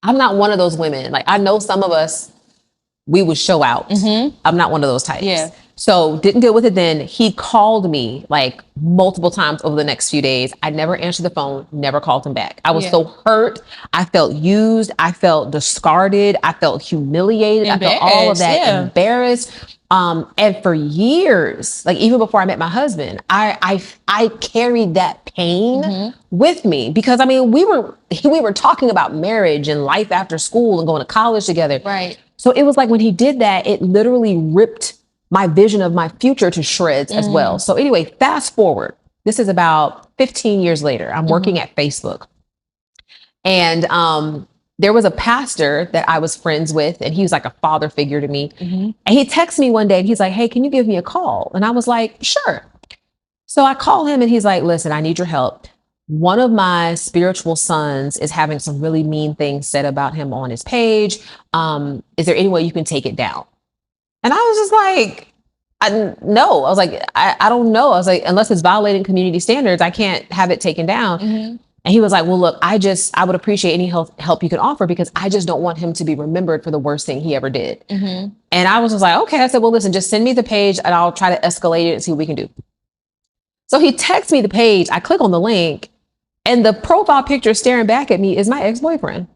I'm not one of those women. Like, I know some of us, we would show out. I'm not one of those types. Yeah. So didn't deal with it then. He called me like multiple times over the next few days. I never answered the phone, never called him back. I was so hurt. I felt used. I felt discarded. I felt humiliated. I felt all of that, embarrassed. And for years, like even before I met my husband, I carried that pain with me because I mean, we were talking about marriage and life after school and going to college together. Right. So it was like when he did that, it literally ripped my vision of my future to shreds as well. So anyway, fast forward. This is about 15 years later. I'm working at Facebook. And there was a pastor that I was friends with, and he was like a father figure to me. And he texted me one day and he's like, hey, can you give me a call? And I was like, sure. So I call him and he's like, listen, I need your help. One of my spiritual sons is having some really mean things said about him on his page. Is there any way you can take it down? And I was just like, no. I was like, I don't know. I was like, unless it's violating community standards, I can't have it taken down. And he was like, well, look, I would appreciate any help you can offer because I just don't want him to be remembered for the worst thing he ever did. And I was just like, okay. I said, well, listen, just send me the page and I'll try to escalate it and see what we can do. So he texts me the page. I click on the link and the profile picture staring back at me is my ex-boyfriend.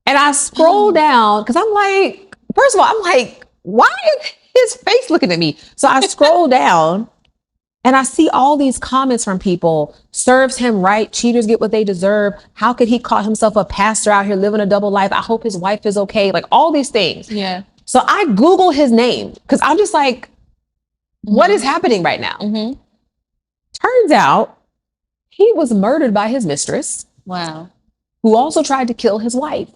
And I scroll down because I'm like, first of all, I'm like, why is his face looking at me? So I scroll down and I see all these comments from people. Serves him right. Cheaters get what they deserve. How could he call himself a pastor out here living a double life? I hope his wife is okay. Like all these things. Yeah. So I Google his name because I'm just like, what is happening right now? Turns out he was murdered by his mistress. Wow. Who also tried to kill his wife.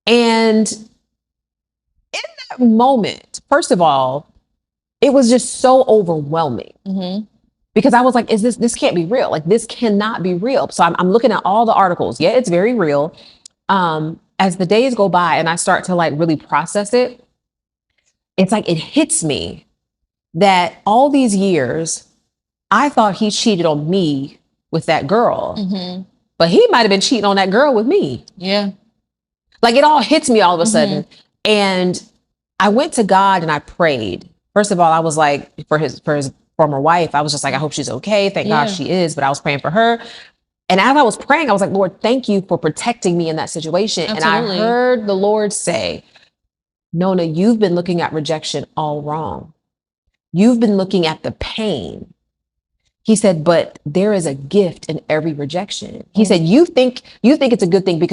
And in that moment, first of all, it was just so overwhelming because I was like, this can't be real. Like this cannot be real. So I'm looking at all the articles. Yeah, it's very real. As the days go by and I start to like really process it, it's like, it hits me that all these years, I thought he cheated on me with that girl, but he might've been cheating on that girl with me. Yeah. Like it all hits me all of a sudden. And I went to God and I prayed. First of all, I was like, for his former wife, I was just like, I hope she's okay. Thank God she is. But I was praying for her. And as I was praying, I was like, Lord, thank you for protecting me in that situation. Absolutely. And I heard the Lord say, Nona, you've been looking at rejection all wrong. You've been looking at the pain. He said, but there is a gift in every rejection. He said, you think it's a good thing because